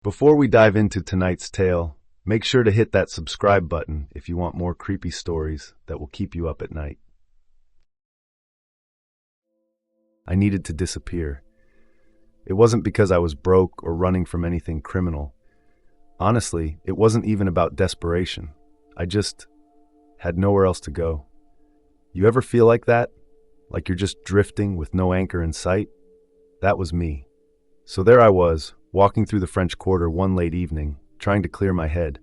Before we dive into tonight's tale, make sure to hit that subscribe button if you want more creepy stories that will keep you up at night. I needed to disappear. It wasn't because I was broke or running from anything criminal. Honestly, it wasn't even about desperation. I just had nowhere else to go. You ever feel like that? Like you're just drifting with no anchor in sight? That was me. So there I was, walking through the French Quarter one late evening, trying to clear my head.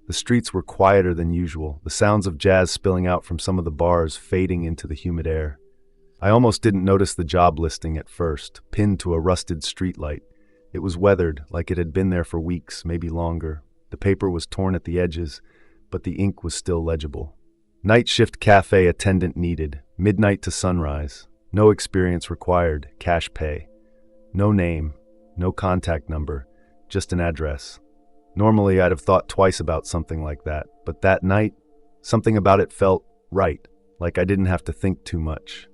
The streets were quieter than usual, the sounds of jazz spilling out from some of the bars fading into the humid air. I almost didn't notice the job listing at first, pinned to a rusted streetlight. It was weathered, like it had been there for weeks, maybe longer. The paper was torn at the edges, but the ink was still legible. Night shift cafe attendant needed, midnight to sunrise. No experience required, cash pay. No name. No contact number, just an address. Normally, I'd have thought twice about something like that, but that night, something about it felt right, like I didn't have to think too much.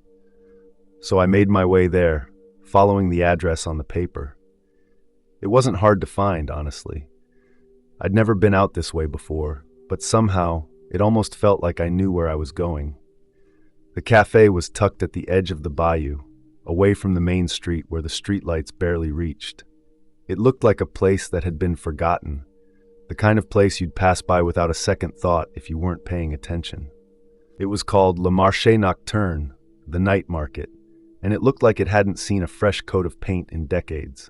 So I made my way there, following the address on the paper. It wasn't hard to find, honestly. I'd never been out this way before, but somehow, it almost felt like I knew where I was going. The cafe was tucked at the edge of the bayou, away from the main street where the streetlights barely reached. It looked like a place that had been forgotten, the kind of place you'd pass by without a second thought if you weren't paying attention. It was called Le Marché Nocturne, the night market, and it looked like it hadn't seen a fresh coat of paint in decades.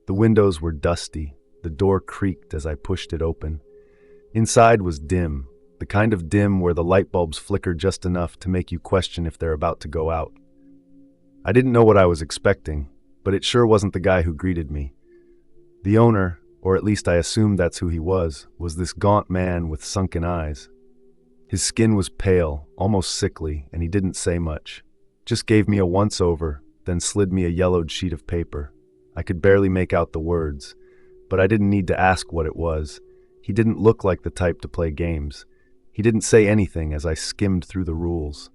The windows were dusty, the door creaked as I pushed it open. Inside was dim, the kind of dim where the light bulbs flicker just enough to make you question if they're about to go out. I didn't know what I was expecting, but it sure wasn't the guy who greeted me. The owner, or at least I assumed that's who he was this gaunt man with sunken eyes. His skin was pale, almost sickly, and he didn't say much. Just gave me a once-over, then slid me a yellowed sheet of paper. I could barely make out the words, but I didn't need to ask what it was. He didn't look like the type to play games. He didn't say anything as I skimmed through the rules.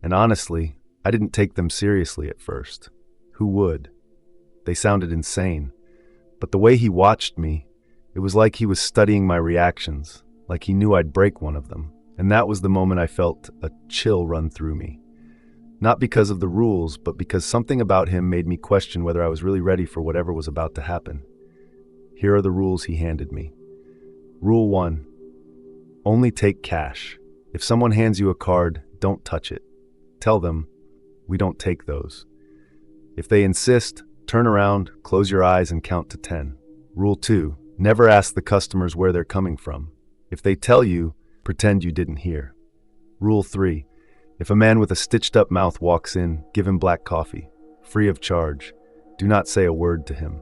And honestly, I didn't take them seriously at first. Who would? They sounded insane. But the way he watched me, it was like he was studying my reactions, like he knew I'd break one of them. And that was the moment I felt a chill run through me. Not because of the rules, but because something about him made me question whether I was really ready for whatever was about to happen. Here are the rules he handed me. Rule 1. Only take cash. If someone hands you a card, don't touch it. Tell them, we don't take those. If they insist, turn around, close your eyes, and count to 10. Rule 2. Never ask the customers where they're coming from. If they tell you, pretend you didn't hear. Rule 3. If a man with a stitched-up mouth walks in, give him black coffee, free of charge. Do not say a word to him.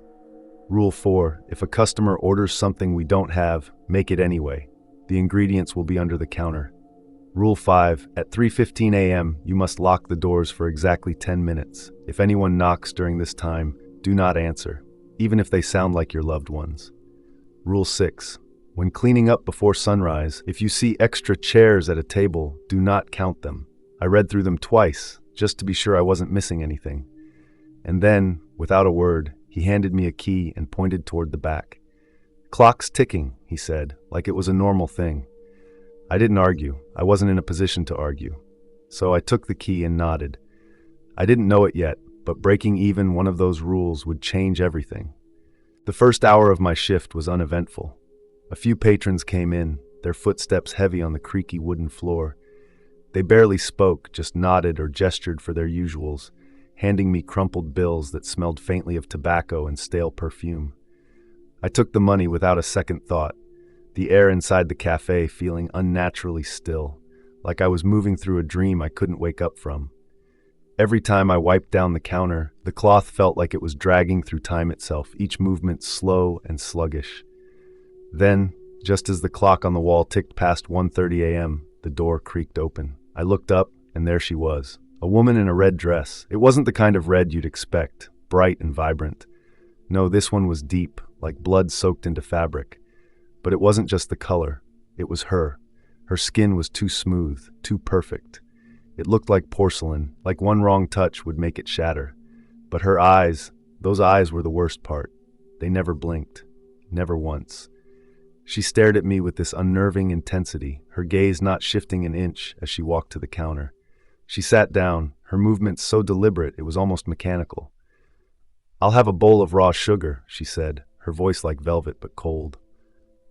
Rule 4. If a customer orders something we don't have, make it anyway. The ingredients will be under the counter. Rule 5. At 3:15 a.m., you must lock the doors for exactly 10 minutes. If anyone knocks during this time, do not answer, even if they sound like your loved ones. Rule 6. When cleaning up before sunrise, if you see extra chairs at a table, do not count them. I read through them twice, just to be sure I wasn't missing anything. And then, without a word, he handed me a key and pointed toward the back. Clock's ticking, he said, like it was a normal thing. I didn't argue. I wasn't in a position to argue. So I took the key and nodded. I didn't know it yet, but breaking even one of those rules would change everything. The first hour of my shift was uneventful. A few patrons came in, their footsteps heavy on the creaky wooden floor. They barely spoke, just nodded or gestured for their usuals, handing me crumpled bills that smelled faintly of tobacco and stale perfume. I took the money without a second thought, the air inside the cafe feeling unnaturally still, like I was moving through a dream I couldn't wake up from. Every time I wiped down the counter, the cloth felt like it was dragging through time itself, each movement slow and sluggish. Then, just as the clock on the wall ticked past 1:30 a.m., the door creaked open. I looked up, and there she was, a woman in a red dress. It wasn't the kind of red you'd expect, bright and vibrant. No, this one was deep, like blood soaked into fabric. But it wasn't just the color. It was her. Her skin was too smooth, too perfect. It looked like porcelain, like one wrong touch would make it shatter. But her eyes, those eyes were the worst part. They never blinked. never once. She stared at me with this unnerving intensity, her gaze not shifting an inch as she walked to the counter. She sat down, her movements so deliberate it was almost mechanical. "I'll have a bowl of raw sugar," she said, her voice like velvet but cold.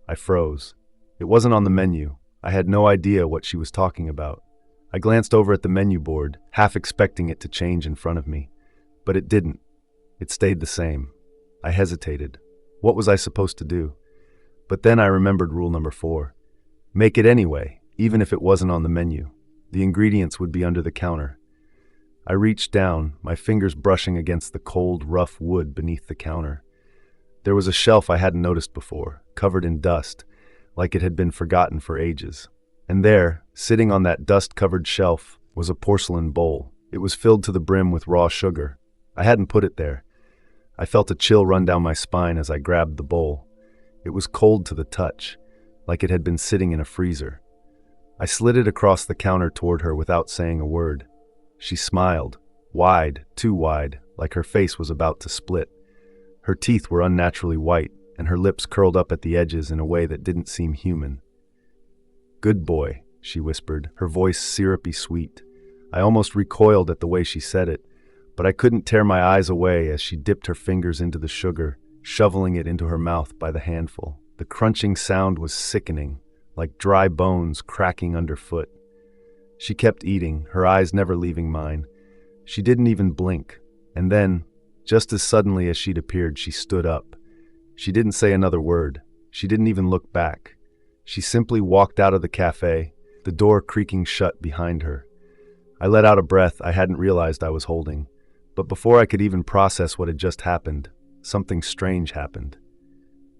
I froze. It wasn't on the menu. I had no idea what she was talking about. I glanced over at the menu board, half expecting it to change in front of me. But it didn't. It stayed the same. I hesitated. What was I supposed to do? But then I remembered rule number 4. Make it anyway, even if it wasn't on the menu. The ingredients would be under the counter. I reached down, my fingers brushing against the cold, rough wood beneath the counter. There was a shelf I hadn't noticed before, covered in dust, like it had been forgotten for ages. And there, sitting on that dust-covered shelf, was a porcelain bowl. It was filled to the brim with raw sugar. I hadn't put it there. I felt a chill run down my spine as I grabbed the bowl. It was cold to the touch, like it had been sitting in a freezer. I slid it across the counter toward her without saying a word. She smiled, wide, too wide, like her face was about to split. Her teeth were unnaturally white, and her lips curled up at the edges in a way that didn't seem human. "Good boy," she whispered, her voice syrupy sweet. I almost recoiled at the way she said it, but I couldn't tear my eyes away as she dipped her fingers into the sugar, shoveling it into her mouth by the handful. The crunching sound was sickening, like dry bones cracking underfoot. She kept eating, her eyes never leaving mine. She didn't even blink, and then, just as suddenly as she'd appeared, she stood up. She didn't say another word. She didn't even look back. She simply walked out of the cafe, the door creaking shut behind her. I let out a breath I hadn't realized I was holding. But before I could even process what had just happened, something strange happened.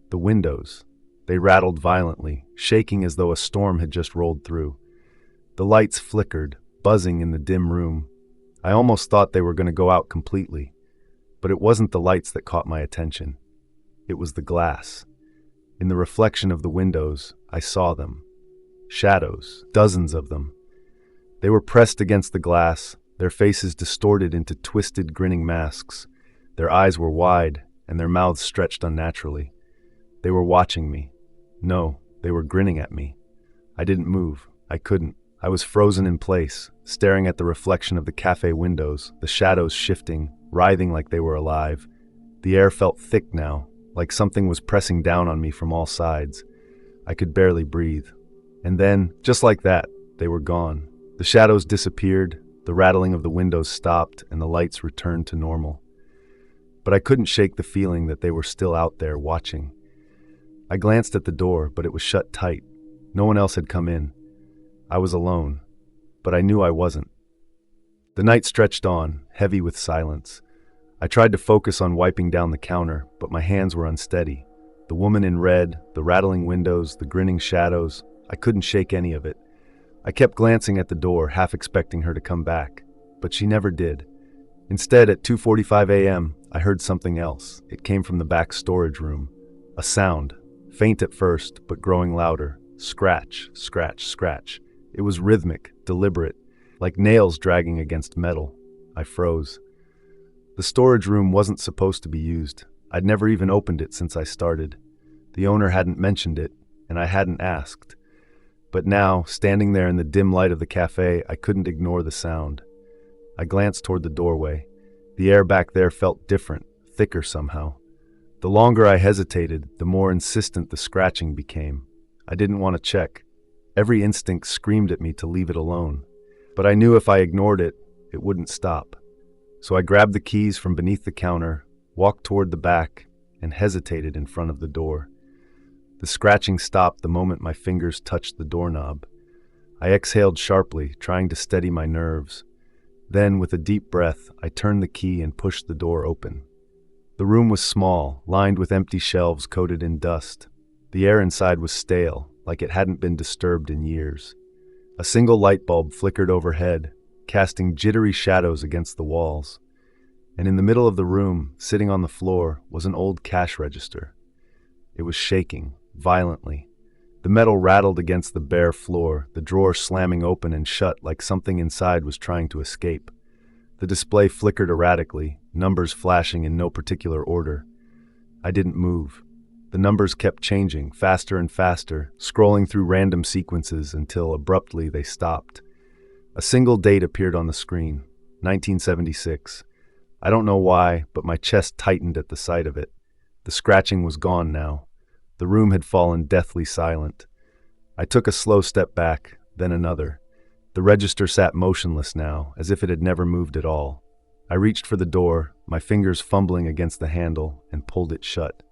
The windows. They rattled violently, shaking as though a storm had just rolled through. The lights flickered, buzzing in the dim room. I almost thought they were going to go out completely. But it wasn't the lights that caught my attention. It was the glass. In the reflection of the windows, I saw them. Shadows, dozens of them. They were pressed against the glass, their faces distorted into twisted, grinning masks. Their eyes were wide, and their mouths stretched unnaturally. They were watching me. No, they were grinning at me. I didn't move. I couldn't. I was frozen in place, staring at the reflection of the cafe windows, the shadows shifting, writhing like they were alive. The air felt thick now, like something was pressing down on me from all sides. I could barely breathe. And then, just like that, they were gone. The shadows disappeared, the rattling of the windows stopped, and the lights returned to normal. But I couldn't shake the feeling that they were still out there watching. I glanced at the door, but it was shut tight. No one else had come in. I was alone, but I knew I wasn't. The night stretched on, heavy with silence. I tried to focus on wiping down the counter, but my hands were unsteady. The woman in red, the rattling windows, the grinning shadows, I couldn't shake any of it. I kept glancing at the door, half expecting her to come back, but she never did. Instead, at 2:45 a.m., I heard something else. It came from the back storage room. A sound, faint at first, but growing louder. Scratch, scratch, scratch. It was rhythmic, deliberate, like nails dragging against metal. I froze. The storage room wasn't supposed to be used. I'd never even opened it since I started. The owner hadn't mentioned it, and I hadn't asked. But now, standing there in the dim light of the cafe, I couldn't ignore the sound. I glanced toward the doorway. The air back there felt different, thicker somehow. The longer I hesitated, the more insistent the scratching became. I didn't want to check. Every instinct screamed at me to leave it alone. But I knew if I ignored it, it wouldn't stop. So I grabbed the keys from beneath the counter, walked toward the back, and hesitated in front of the door. The scratching stopped the moment my fingers touched the doorknob. I exhaled sharply, trying to steady my nerves. Then, with a deep breath, I turned the key and pushed the door open. The room was small, lined with empty shelves coated in dust. The air inside was stale, like it hadn't been disturbed in years. A single light bulb flickered overhead, casting jittery shadows against the walls. And in the middle of the room, sitting on the floor, was an old cash register. It was shaking, violently. The metal rattled against the bare floor, the drawer slamming open and shut like something inside was trying to escape. The display flickered erratically, numbers flashing in no particular order. I didn't move. The numbers kept changing, faster and faster, scrolling through random sequences until abruptly they stopped. A single date appeared on the screen, 1976. I don't know why, but my chest tightened at the sight of it. The scratching was gone now. The room had fallen deathly silent. I took a slow step back, then another. The register sat motionless now, as if it had never moved at all. I reached for the door, my fingers fumbling against the handle, and pulled it shut.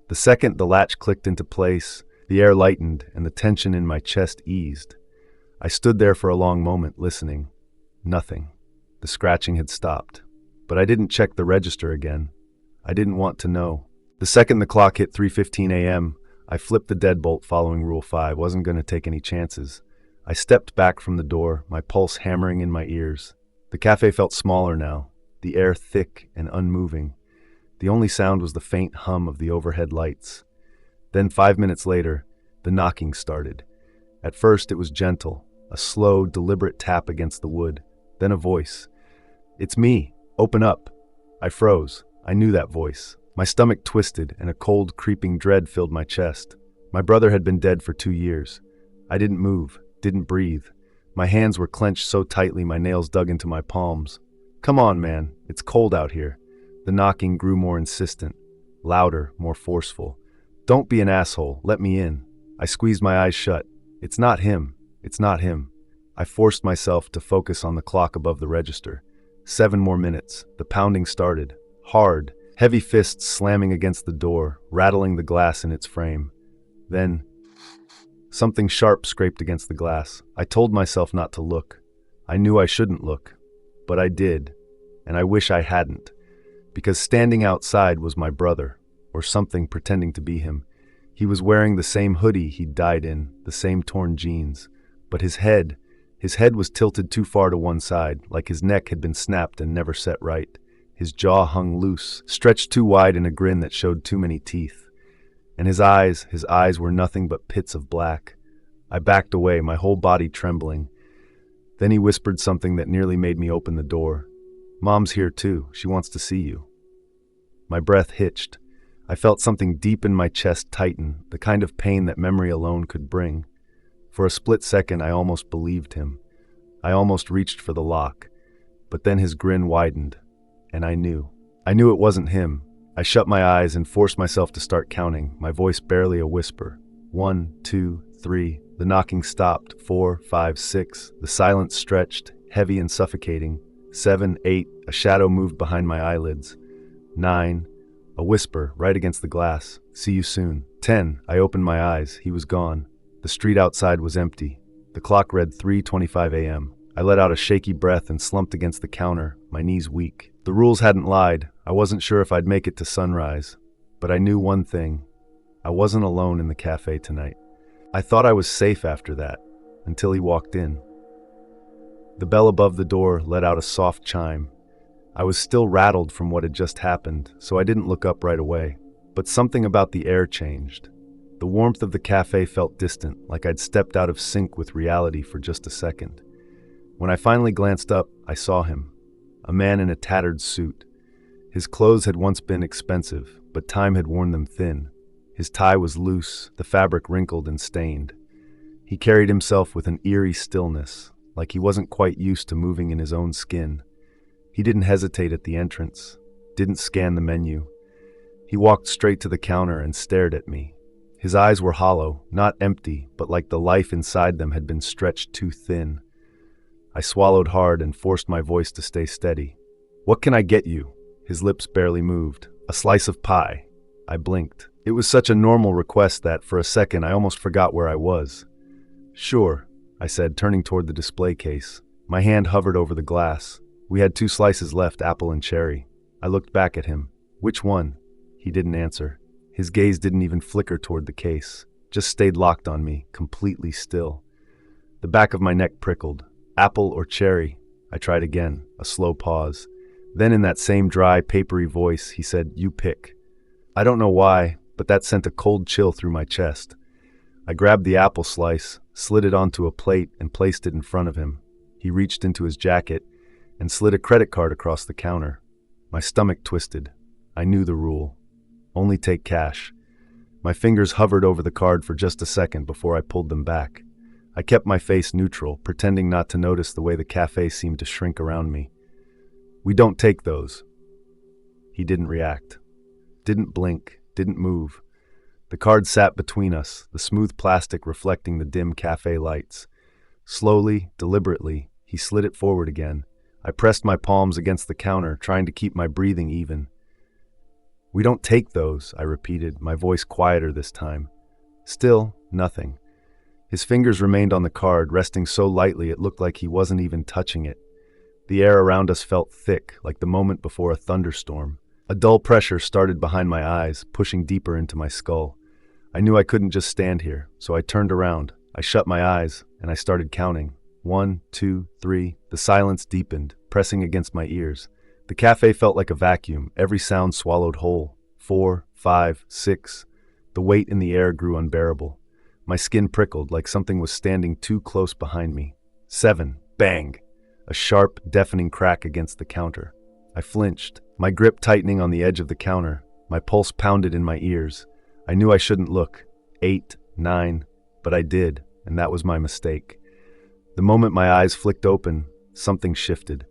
The second the latch clicked into place, the air lightened and the tension in my chest eased. I stood there for a long moment, listening. Nothing. The scratching had stopped. But I didn't check the register again. I didn't want to know. The second the clock hit 3:15 a.m., I flipped the deadbolt following Rule 5, wasn't going to take any chances. I stepped back from the door, my pulse hammering in my ears. The cafe felt smaller now, the air thick and unmoving. The only sound was the faint hum of the overhead lights. Then 5 minutes later, the knocking started. At first it was gentle, a slow, deliberate tap against the wood. Then a voice. "It's me. Open up." I froze. I knew that voice. My stomach twisted and a cold, creeping dread filled my chest. My brother had been dead for 2 years. I didn't move, didn't breathe. My hands were clenched so tightly my nails dug into my palms. "Come on, man. It's cold out here." The knocking grew more insistent, louder, more forceful. "Don't be an asshole. Let me in." I squeezed my eyes shut. "It's not him. It's not him." I forced myself to focus on the clock above the register. 7 more minutes. The pounding started. Hard, heavy fists slamming against the door, rattling the glass in its frame. Then, something sharp scraped against the glass. I told myself not to look. I knew I shouldn't look. But I did. And I wish I hadn't. Because standing outside was my brother, or something pretending to be him. He was wearing the same hoodie he'd died in, the same torn jeans. But his head was tilted too far to one side, like his neck had been snapped and never set right. His jaw hung loose, stretched too wide in a grin that showed too many teeth. And his eyes were nothing but pits of black. I backed away, my whole body trembling. Then he whispered something that nearly made me open the door. "Mom's here too. She wants to see you." My breath hitched. I felt something deep in my chest tighten, the kind of pain that memory alone could bring. For a split second, I almost believed him. I almost reached for the lock. But then his grin widened, and I knew. I knew it wasn't him. I shut my eyes and forced myself to start counting, my voice barely a whisper. 1, 2, 3. The knocking stopped. 4, 5, 6. The silence stretched, heavy and suffocating. 7, 8. A shadow moved behind my eyelids. 9. A whisper right against the glass. "See you soon." 10. I opened my eyes. He was gone. The street outside was empty. The clock read 3:25 a.m. I let out a shaky breath and slumped against the counter, my knees weak. The rules hadn't lied. I wasn't sure if I'd make it to sunrise. But I knew one thing. I wasn't alone in the cafe tonight. I thought I was safe after that, until he walked in. The bell above the door let out a soft chime. I was still rattled from what had just happened, so I didn't look up right away. But something about the air changed. The warmth of the cafe felt distant, like I'd stepped out of sync with reality for just a second. When I finally glanced up, I saw him. A man in a tattered suit. His clothes had once been expensive, but time had worn them thin. His tie was loose, the fabric wrinkled and stained. He carried himself with an eerie stillness, like he wasn't quite used to moving in his own skin. He didn't hesitate at the entrance, didn't scan the menu. He walked straight to the counter and stared at me. His eyes were hollow, not empty, but like the life inside them had been stretched too thin. I swallowed hard and forced my voice to stay steady. "What can I get you?" His lips barely moved. "A slice of pie." I blinked. It was such a normal request that, for a second, I almost forgot where I was. "Sure," I said, turning toward the display case. My hand hovered over the glass. We had 2 slices left, apple and cherry. I looked back at him. "Which one?" He didn't answer. His gaze didn't even flicker toward the case, just stayed locked on me, completely still. The back of my neck prickled. "Apple or cherry?" I tried again, a slow pause. Then in that same dry, papery voice, he said, "You pick." I don't know why, but that sent a cold chill through my chest. I grabbed the apple slice, slid it onto a plate, and placed it in front of him. He reached into his jacket and slid a credit card across the counter. My stomach twisted. I knew the rule. Only take cash. My fingers hovered over the card for just a second before I pulled them back. I kept my face neutral, pretending not to notice the way the cafe seemed to shrink around me. "We don't take those." He didn't react. Didn't blink, didn't move. The card sat between us, the smooth plastic reflecting the dim cafe lights. Slowly, deliberately, he slid it forward again. I pressed my palms against the counter, trying to keep my breathing even. "We don't take those," I repeated, my voice quieter this time. Still, nothing. His fingers remained on the card, resting so lightly it looked like he wasn't even touching it. The air around us felt thick, like the moment before a thunderstorm. A dull pressure started behind my eyes, pushing deeper into my skull. I knew I couldn't just stand here, so I turned around. I shut my eyes, and I started counting. 1, 2, 3. The silence deepened, pressing against my ears. The cafe felt like a vacuum, every sound swallowed whole. 4, 5, 6. The weight in the air grew unbearable. My skin prickled like something was standing too close behind me. 7. Bang! A sharp, deafening crack against the counter. I flinched, my grip tightening on the edge of the counter. My pulse pounded in my ears. I knew I shouldn't look. 8, 9, but I did, and that was my mistake. The moment my eyes flicked open, something shifted.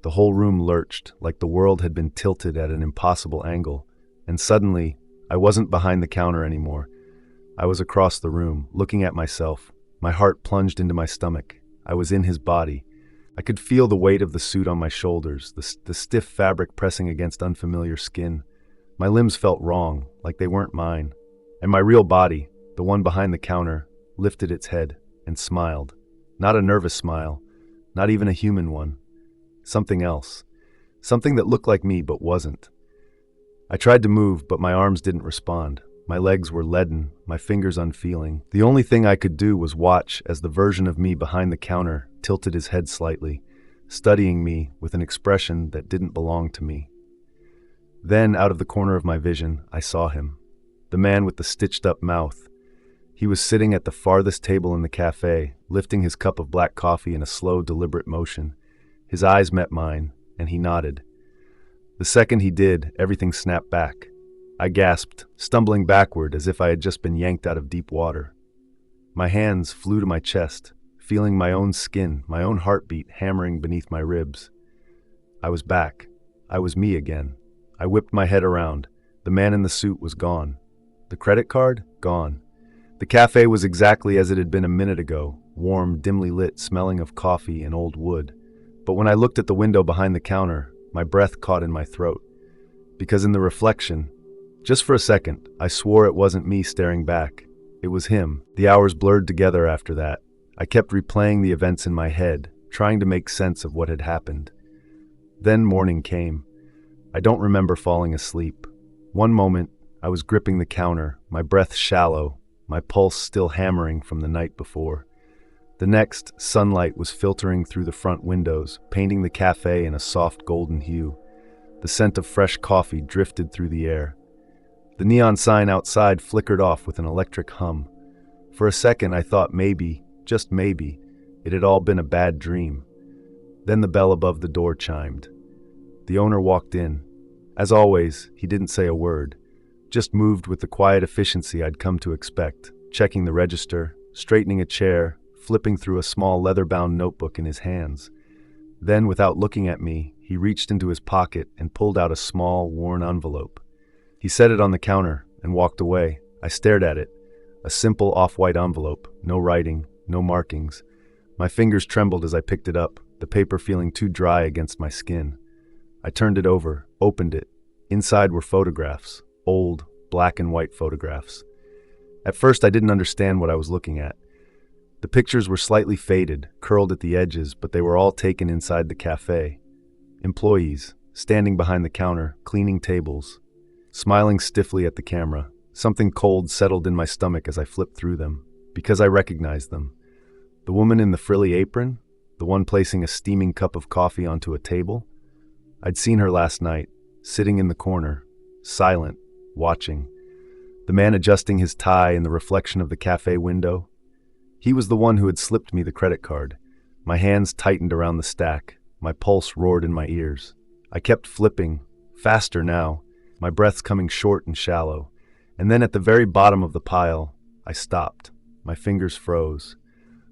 The whole room lurched, like the world had been tilted at an impossible angle. And suddenly, I wasn't behind the counter anymore. I was across the room, looking at myself. My heart plunged into my stomach. I was in his body. I could feel the weight of the suit on my shoulders, the stiff fabric pressing against unfamiliar skin. My limbs felt wrong, like they weren't mine. And my real body, the one behind the counter, lifted its head and smiled. Not a nervous smile, not even a human one. Something else. Something that looked like me but wasn't. I tried to move, but my arms didn't respond. My legs were leaden, my fingers unfeeling. The only thing I could do was watch as the version of me behind the counter tilted his head slightly, studying me with an expression that didn't belong to me. Then, out of the corner of my vision, I saw him. The man with the stitched-up mouth. He was sitting at the farthest table in the cafe, lifting his cup of black coffee in a slow, deliberate motion. His eyes met mine, and he nodded. The second he did, everything snapped back. I gasped, stumbling backward as if I had just been yanked out of deep water. My hands flew to my chest, feeling my own skin, my own heartbeat hammering beneath my ribs. I was back. I was me again. I whipped my head around. The man in the suit was gone. The credit card? Gone. The cafe was exactly as it had been a minute ago, warm, dimly lit, smelling of coffee and old wood. But when I looked at the window behind the counter, my breath caught in my throat. Because in the reflection, just for a second, I swore it wasn't me staring back. It was him. The hours blurred together after that. I kept replaying the events in my head, trying to make sense of what had happened. Then morning came. I don't remember falling asleep. One moment, I was gripping the counter, my breath shallow, my pulse still hammering from the night before. The next, sunlight was filtering through the front windows, painting the cafe in a soft golden hue. The scent of fresh coffee drifted through the air. The neon sign outside flickered off with an electric hum. For a second, I thought maybe, just maybe, it had all been a bad dream. Then the bell above the door chimed. The owner walked in. As always, he didn't say a word, just moved with the quiet efficiency I'd come to expect, checking the register, straightening a chair, flipping through a small leather-bound notebook in his hands. Then, without looking at me, he reached into his pocket and pulled out a small, worn envelope. He set it on the counter and walked away. I stared at it. A simple off-white envelope, no writing, no markings. My fingers trembled as I picked it up, the paper feeling too dry against my skin. I turned it over, opened it. Inside were photographs, old, black and white photographs. At first I didn't understand what I was looking at. The pictures were slightly faded, curled at the edges, but they were all taken inside the cafe. Employees, standing behind the counter, cleaning tables, smiling stiffly at the camera. Something cold settled in my stomach as I flipped through them, because I recognized them. The woman in the frilly apron, the one placing a steaming cup of coffee onto a table. I'd seen her last night, sitting in the corner, silent, watching. The man adjusting his tie in the reflection of the cafe window. He was the one who had slipped me the credit card. My hands tightened around the stack. My pulse roared in my ears. I kept flipping, faster now, my breaths coming short and shallow. And then at the very bottom of the pile, I stopped. My fingers froze.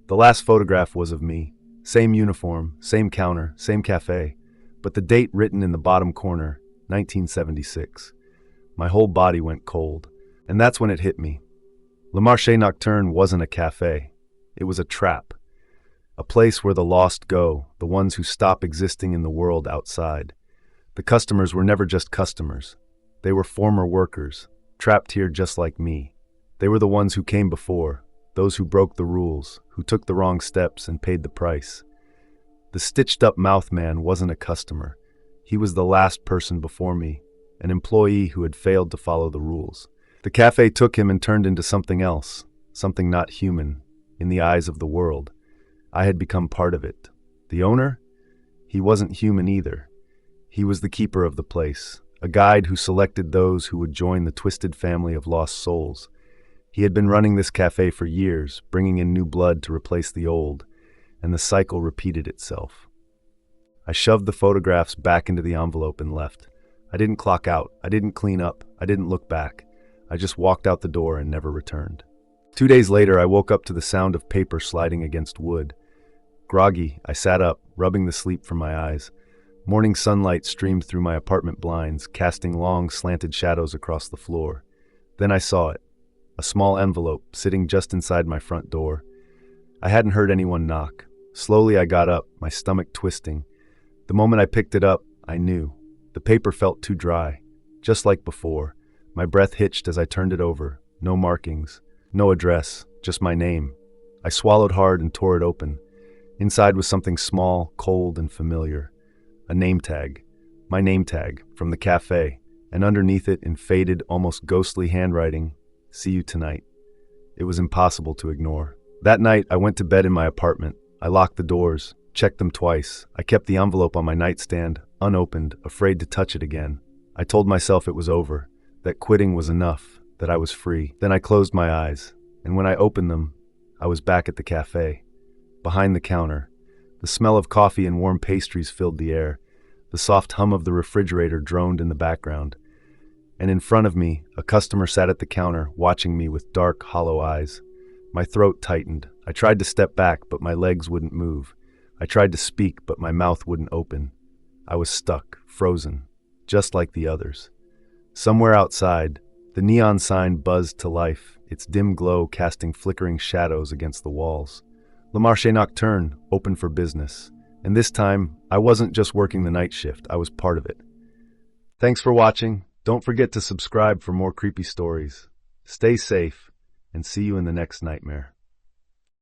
The last photograph was of me. Same uniform, same counter, same cafe. But the date written in the bottom corner, 1976. My whole body went cold. And that's when it hit me. Le Marché Nocturne wasn't a cafe. It was a trap. A place where the lost go, the ones who stop existing in the world outside. The customers were never just customers. They were former workers, trapped here just like me. They were the ones who came before, those who broke the rules, who took the wrong steps and paid the price. The stitched-up mouth man wasn't a customer. He was the last person before me, an employee who had failed to follow the rules. The cafe took him and turned into something else, something not human, in the eyes of the world. I had become part of it. The owner? He wasn't human either. He was the keeper of the place, a guide who selected those who would join the twisted family of lost souls. He had been running this cafe for years, bringing in new blood to replace the old, and the cycle repeated itself. I shoved the photographs back into the envelope and left. I didn't clock out, I didn't clean up, I didn't look back. I just walked out the door and never returned. 2 days later, I woke up to the sound of paper sliding against wood. Groggy, I sat up, rubbing the sleep from my eyes. Morning sunlight streamed through my apartment blinds, casting long, slanted shadows across the floor. Then I saw it. A small envelope, sitting just inside my front door. I hadn't heard anyone knock. Slowly I got up, my stomach twisting. The moment I picked it up, I knew. The paper felt too dry. Just like before. My breath hitched as I turned it over. No markings. No address. Just my name. I swallowed hard and tore it open. Inside was something small, cold, and familiar. A name tag. My name tag, from the cafe. And underneath it, in faded, almost ghostly handwriting, "See you tonight." It was impossible to ignore. That night, I went to bed in my apartment. I locked the doors, checked them twice. I kept the envelope on my nightstand, unopened, afraid to touch it again. I told myself it was over, that quitting was enough, that I was free. Then I closed my eyes, and when I opened them, I was back at the cafe. Behind the counter, the smell of coffee and warm pastries filled the air. The soft hum of the refrigerator droned in the background. And in front of me, a customer sat at the counter, watching me with dark, hollow eyes. My throat tightened. I tried to step back, but my legs wouldn't move. I tried to speak, but my mouth wouldn't open. I was stuck, frozen, just like the others. Somewhere outside, the neon sign buzzed to life, its dim glow casting flickering shadows against the walls. Le Marché Nocturne, open for business. And this time, I wasn't just working the night shift, I was part of it. Thanks for watching. Don't forget to subscribe for more creepy stories. Stay safe, and see you in the next nightmare.